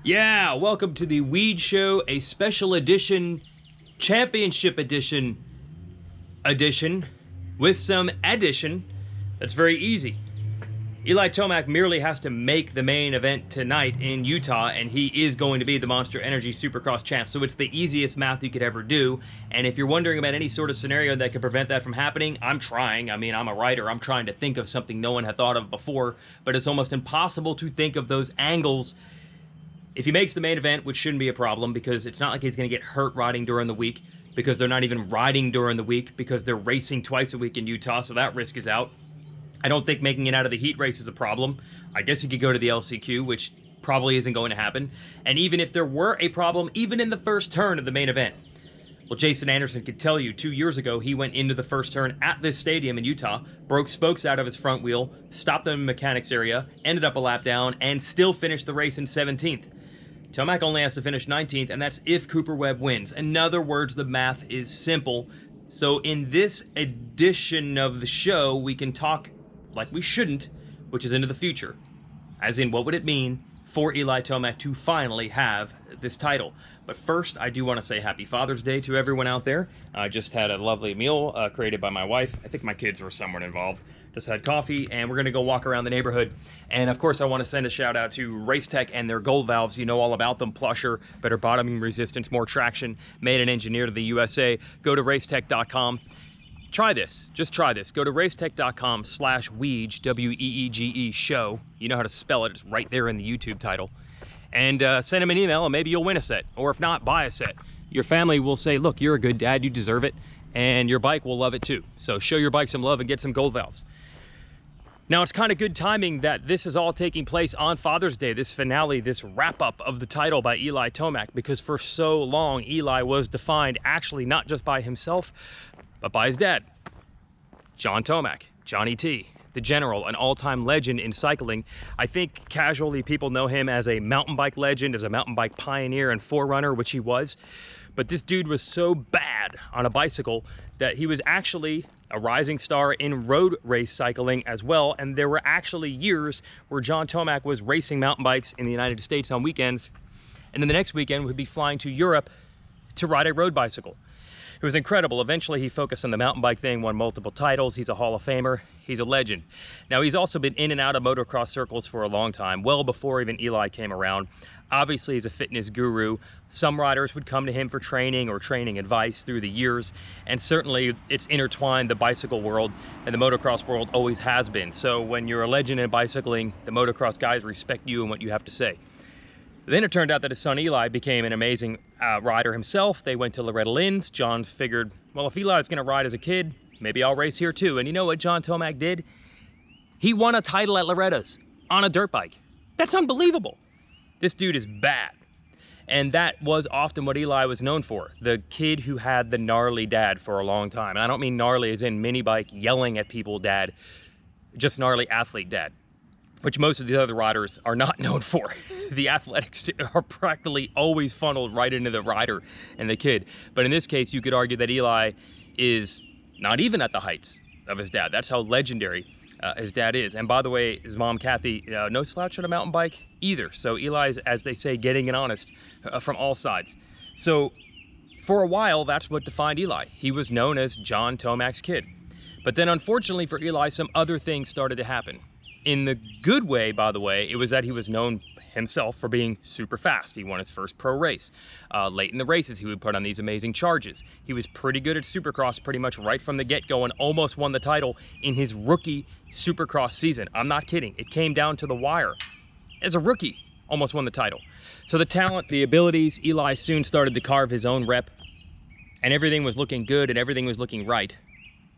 Yeah, welcome to the Weege Show, a special edition, championship edition, with some addition that's very easy. Eli Tomac merely has to make the main event tonight in Utah, and he is going to be the Monster Energy Supercross champ, so it's the easiest math you could ever do. And if you're wondering about any sort of scenario that could prevent that from happening, I'm trying. I mean, I'm a writer. I'm trying to think of something no one had thought of before, but it's almost impossible to think of those angles. If he makes the main event, which shouldn't be a problem, because it's not like he's going to get hurt riding during the week, because they're not even riding during the week, because they're racing twice a week in Utah, so that risk is out. I don't think making it out of the heat race is a problem. I guess he could go to the LCQ, which probably isn't going to happen. And even if there were a problem, even in the first turn of the main event, well, Jason Anderson could tell you 2 years ago he went into the first turn at this stadium in Utah, broke spokes out of his front wheel, stopped them in the mechanics area, ended up a lap down, and still finished the race in 17th. Tomac only has to finish 19th, and that's if Cooper Webb wins. In other words, the math is simple. So in this edition of the show, we can talk like we shouldn't, which is into the future. As in, what would it mean for Eli Tomac to finally have this title? But first, I do want to say Happy Father's Day to everyone out there. I just had a lovely meal created by my wife. I think my kids were somewhat involved. Just had coffee, and we're going to go walk around the neighborhood. And, of course, I want to send a shout-out to Racetech and their gold valves. You know all about them. Plusher, better bottoming resistance, more traction, made and engineered to the USA. Go to racetech.com. Try this. Just try this. Go to racetech.com/Weege, W-E-E-G-E, show. You know how to spell it. It's right there in the YouTube title. And send them an email, and maybe you'll win a set. Or if not, buy a set. Your family will say, look, you're a good dad. You deserve it. And your bike will love it too. So show your bike some love and get some gold valves. Now, it's kind of good timing that this is all taking place on Father's Day, this finale, this wrap-up of the title by Eli Tomac, because for so long, Eli was defined actually not just by himself, but by his dad, John Tomac, Johnny T, the General, an all-time legend in cycling. I think casually people know him as a mountain bike legend, as a mountain bike pioneer and forerunner, which he was. But this dude was so bad on a bicycle that he was actually a rising star in road race cycling as well. And there were actually years where John Tomac was racing mountain bikes in the United States on weekends, and then the next weekend would be flying to Europe to ride a road bicycle. It was incredible. Eventually he focused on the mountain bike thing, won multiple titles. He's a Hall of Famer. He's a legend. Now, he's also been in and out of motocross circles for a long time, well before even Eli came around. Obviously, he's a fitness guru. Some riders would come to him for training or training advice through the years, and certainly it's intertwined. The bicycle world and the motocross world always has been. So when you're a legend in bicycling, the motocross guys respect you and what you have to say. Then it turned out that his son Eli became an amazing rider himself. They went to Loretta Lynn's. John figured, well, if Eli's going to ride as a kid, maybe I'll race here too. And you know what John Tomac did? He won a title at Loretta's on a dirt bike. That's unbelievable. This dude is bad. And that was often what Eli was known for. The kid who had the gnarly dad for a long time. And I don't mean gnarly as in mini bike yelling at people dad, just gnarly athlete dad, which most of the other riders are not known for. The athletics are practically always funneled right into the rider and the kid. But in this case, you could argue that Eli is not even at the heights of his dad. That's how legendary his dad is. And by the way, his mom, Kathy, no slouch on a mountain bike either. So Eli's, as they say, getting it honest from all sides. So for a while, that's what defined Eli. He was known as John Tomac's kid. But then unfortunately for Eli, some other things started to happen. In the good way, by the way, it was that he was known himself for being super fast. He won his first pro race. Late in the races, he would put on these amazing charges. He was pretty good at Supercross pretty much right from the get-go and almost won the title in his rookie Supercross season. I'm not kidding. It came down to the wire. As a rookie, almost won the title. So the talent, the abilities, Eli soon started to carve his own rep, and everything was looking good and everything was looking right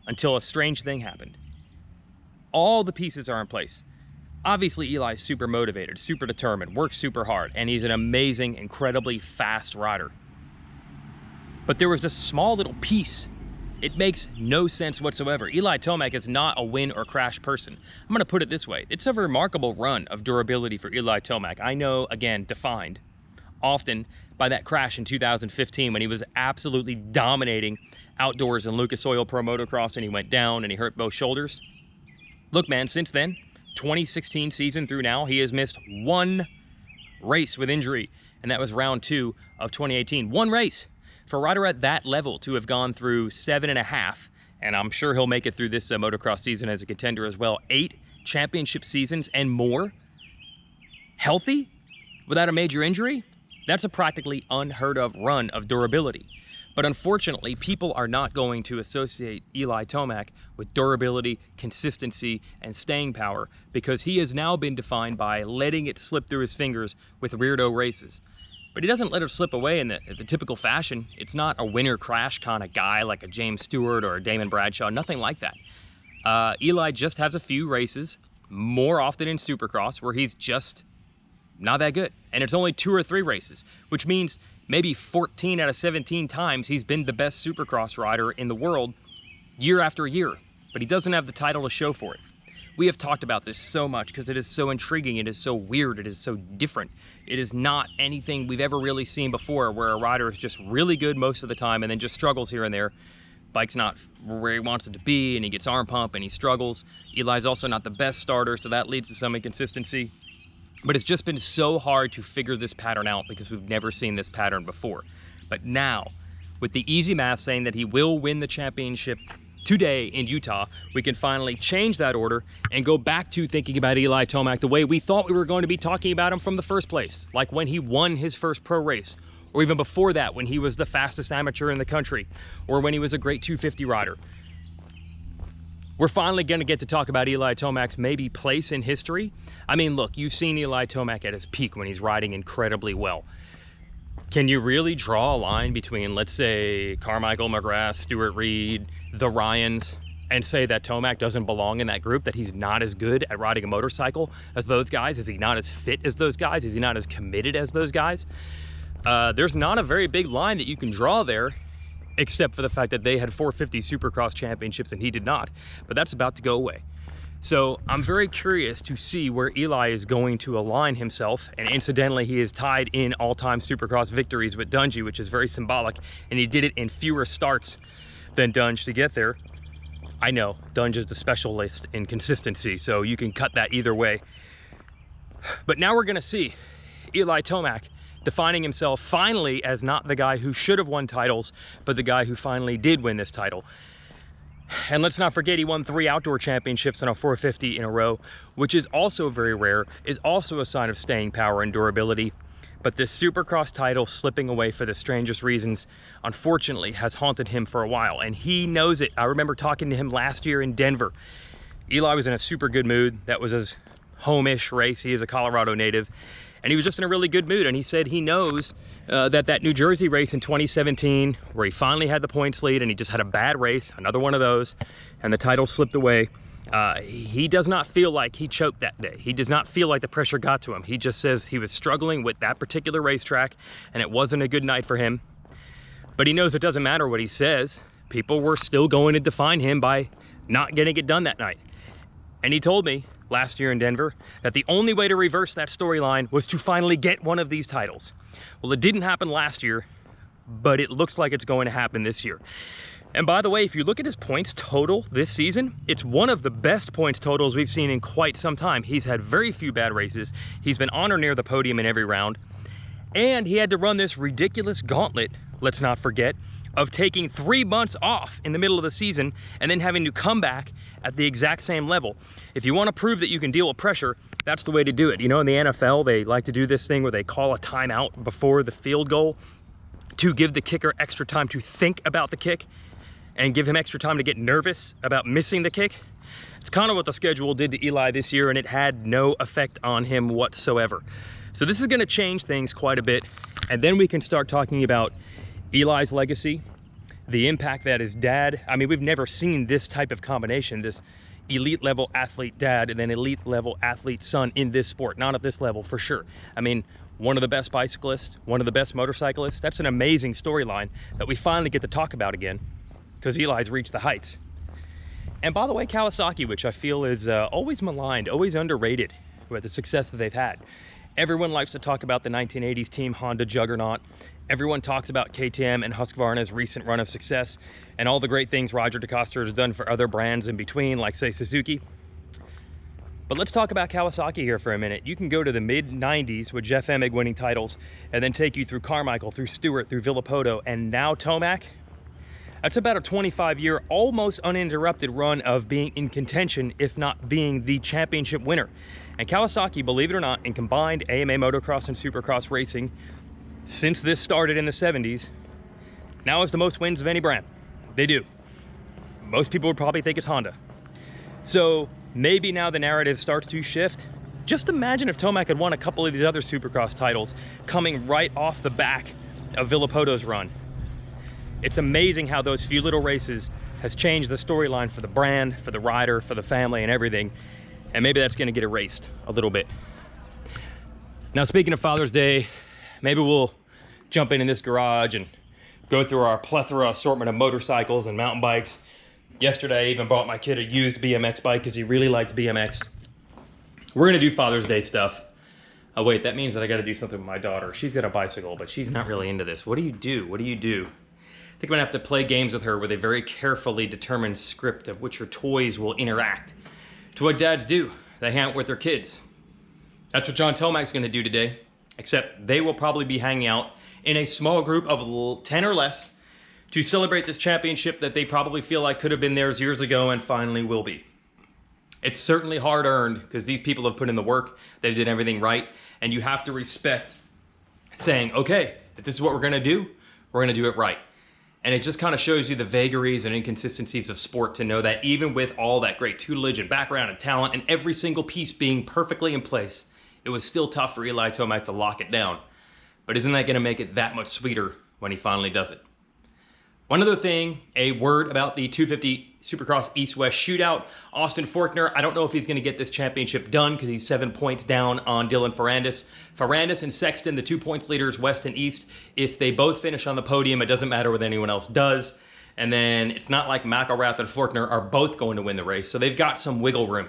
until a strange thing happened. All the pieces are in place. Obviously, Eli's super motivated, super determined, works super hard, and he's an amazing, incredibly fast rider. But there was this small little piece. It makes no sense whatsoever. Eli Tomac is not a win or crash person. I'm going to put it this way. It's a remarkable run of durability for Eli Tomac. I know, again, defined often by that crash in 2015 when he was absolutely dominating outdoors in Lucas Oil Pro Motocross, and he went down and he hurt both shoulders. Look, man, since then, 2016 season through now, he has missed one race with injury, and that was round 2 of 2018. One race for a rider at that level to have gone through 7.5, and I'm sure he'll make it through this motocross season as a contender as well. 8 championship seasons and more, healthy, without a major injury. That's a practically unheard of run of durability. But unfortunately, people are not going to associate Eli Tomac with durability, consistency, and staying power, because he has now been defined by letting it slip through his fingers with weirdo races. But he doesn't let it slip away in the typical fashion. It's not a winner crash kind of guy like a James Stewart or a Damon Bradshaw, nothing like that. Eli just has a few races, more often in Supercross, where he's just not that good. And it's only 2 or 3 races, which means maybe 14 out of 17 times he's been the best Supercross rider in the world year after year, but he doesn't have the title to show for it. We have talked about this so much because it is so intriguing, it is so weird, it is so different. It is not anything we've ever really seen before, where a rider is just really good most of the time and then just struggles here and there. Bike's not where he wants it to be, and he gets arm pump and he struggles. Eli's also not the best starter, so that leads to some inconsistency. But it's just been so hard to figure this pattern out because we've never seen this pattern before. But now, with the easy math saying that he will win the championship today in Utah, we can finally change that order and go back to thinking about Eli Tomac the way we thought we were going to be talking about him from the first place. Like when he won his first pro race, or even before that when he was the fastest amateur in the country, or when he was a great 250 rider. We're finally going to get to talk about Eli Tomac's maybe place in history. I mean, look, you've seen Eli Tomac at his peak when he's riding incredibly well. Can you really draw a line between, let's say, Carmichael, McGrath, Stuart Reed, the Ryans, and say that Tomac doesn't belong in that group, that he's not as good at riding a motorcycle as those guys? Is he not as fit as those guys? Is he not as committed as those guys? There's not a very big line that you can draw there, except for the fact that they had 450 Supercross championships and he did not, but that's about to go away. So I'm very curious to see where Eli is going to align himself, and incidentally, he is tied in all-time Supercross victories with Dungey, which is very symbolic, and he did it in fewer starts than Dunge to get there. I know, Dunge is the specialist in consistency, so you can cut that either way. But now we're gonna see Eli Tomac defining himself finally as not the guy who should have won titles, but the guy who finally did win this title. And let's not forget, he won 3 outdoor championships on a 450 in a row, which is also very rare, is also a sign of staying power and durability. But this Supercross title slipping away for the strangest reasons, unfortunately, has haunted him for a while, and he knows it. I remember talking to him last year in Denver. Eli was in a super good mood. That was his home-ish race. He is a Colorado native. And he was just in a really good mood, and he said he knows that New Jersey race in 2017, where he finally had the points lead and he just had a bad race, another one of those, and the title slipped away. He does not feel like he choked that day. He does not feel like the pressure got to him. He just says he was struggling with that particular racetrack, and it wasn't a good night for him. But he knows it doesn't matter what he says. People were still going to define him by not getting it done that night. And he told me last year in Denver that the only way to reverse that storyline was to finally get one of these titles. Well, it didn't happen last year, but it looks like it's going to happen this year. And by the way, if you look at his points total this season, it's one of the best points totals we've seen in quite some time. He's had very few bad races. He's been on or near the podium in every round. And he had to run this ridiculous gauntlet, let's not forget, of taking 3 months off in the middle of the season and then having to come back at the exact same level. If you want to prove that you can deal with pressure, that's the way to do it. You know, in the NFL, they like to do this thing where they call a timeout before the field goal to give the kicker extra time to think about the kick and give him extra time to get nervous about missing the kick. It's kind of what the schedule did to Eli this year, and it had no effect on him whatsoever. So this is going to change things quite a bit, and then we can start talking about Eli's legacy, the impact that his dad, I mean, we've never seen this type of combination, this elite level athlete dad and then elite level athlete son in this sport, not at this level for sure. I mean, one of the best bicyclists, one of the best motorcyclists. That's an amazing storyline that we finally get to talk about again, because Eli's reached the heights. And by the way, Kawasaki, which I feel is always maligned, always underrated with the success that they've had. Everyone likes to talk about the 1980s Team Honda juggernaut. Everyone talks about KTM and Husqvarna's recent run of success and all the great things Roger DeCoster has done for other brands in between, like say Suzuki. But let's talk about Kawasaki here for a minute. You can go to the mid-90s with Jeff Emig winning titles and then take you through Carmichael, through Stewart, through Villopoto, and now Tomac. That's about a 25-year, almost uninterrupted run of being in contention, if not being the championship winner. And Kawasaki, believe it or not, in combined AMA motocross and supercross racing, since this started in the 70s, now has the most wins of any brand. They do. Most people would probably think it's Honda. So maybe now the narrative starts to shift. Just imagine if Tomac had won a couple of these other supercross titles coming right off the back of Villopoto's run. It's amazing how those few little races has changed the storyline for the brand, for the rider, for the family, and everything. And maybe that's gonna get erased a little bit. Now, speaking of Father's Day, maybe we'll jump in this garage and go through our plethora assortment of motorcycles and mountain bikes. Yesterday, I even bought my kid a used BMX bike because he really likes BMX. We're gonna do Father's Day stuff. Oh wait, that means that I gotta do something with my daughter. She's got a bicycle, but she's not really into this. What do you do? What do you do? I think I'm gonna have to play games with her with a very carefully determined script of which her toys will interact. To what dads do, they hang out with their kids. That's what John Tomac's gonna do today, except they will probably be hanging out in a small group of 10 or less to celebrate this championship that they probably feel like could have been theirs years ago and finally will be. It's certainly hard earned because these people have put in the work, they did everything right, and you have to respect saying, okay, if this is what we're gonna do it right. And it just kind of shows you the vagaries and inconsistencies of sport to know that even with all that great tutelage and background and talent and every single piece being perfectly in place, it was still tough for Eli Tomac to lock it down. But isn't that gonna make it that much sweeter when he finally does it? One other thing, a word about the 250 Supercross East-West shootout. Austin Forkner, I don't know if he's going to get this championship done because he's 7 points down on Dylan Ferrandis. Ferrandis and Sexton, the 2 points leaders, West and East. If they both finish on the podium, it doesn't matter what anyone else does. And then it's not like McElrath and Forkner are both going to win the race, so they've got some wiggle room.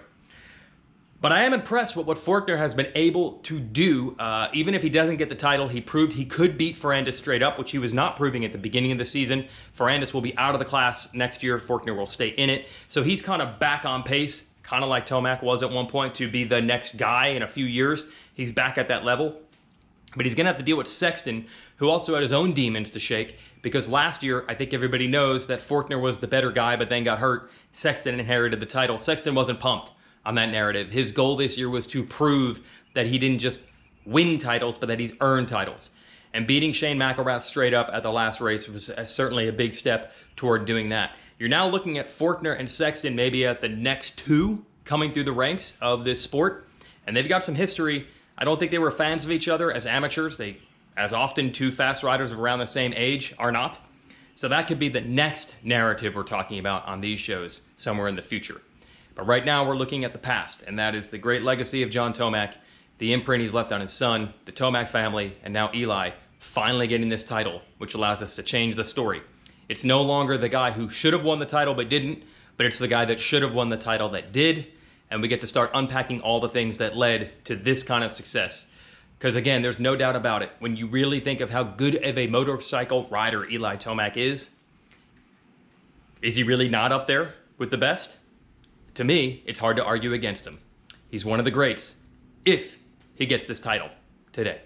But I am impressed with what Forkner has been able to do. Even if he doesn't get the title, he proved he could beat Ferrandis straight up, which he was not proving at the beginning of the season. Ferrandis will be out of the class next year. Forkner will stay in it. So he's kind of back on pace, kind of like Tomac was at one point, to be the next guy in a few years. He's back at that level. But he's going to have to deal with Sexton, who also had his own demons to shake, because last year, I think everybody knows that Forkner was the better guy, but then got hurt. Sexton inherited the title. Sexton wasn't pumped on that narrative. His goal this year was to prove that he didn't just win titles, but that he's earned titles. And beating Shane McElrath straight up at the last race was certainly a big step toward doing that. You're now looking at Forkner and Sexton maybe at the next two coming through the ranks of this sport. And they've got some history. I don't think they were fans of each other as amateurs. They, as often, two fast riders of around the same age are not. So that could be the next narrative we're talking about on these shows somewhere in the future. But right now we're looking at the past, and that is the great legacy of John Tomac, the imprint he's left on his son, the Tomac family, and now Eli finally getting this title, which allows us to change the story. It's no longer the guy who should have won the title but didn't, but it's the guy that should have won the title that did, and we get to start unpacking all the things that led to this kind of success. Because again, there's no doubt about it. When you really think of how good of a motorcycle rider Eli Tomac is he really not up there with the best? To me, it's hard to argue against him. He's one of the greats if he gets this title today.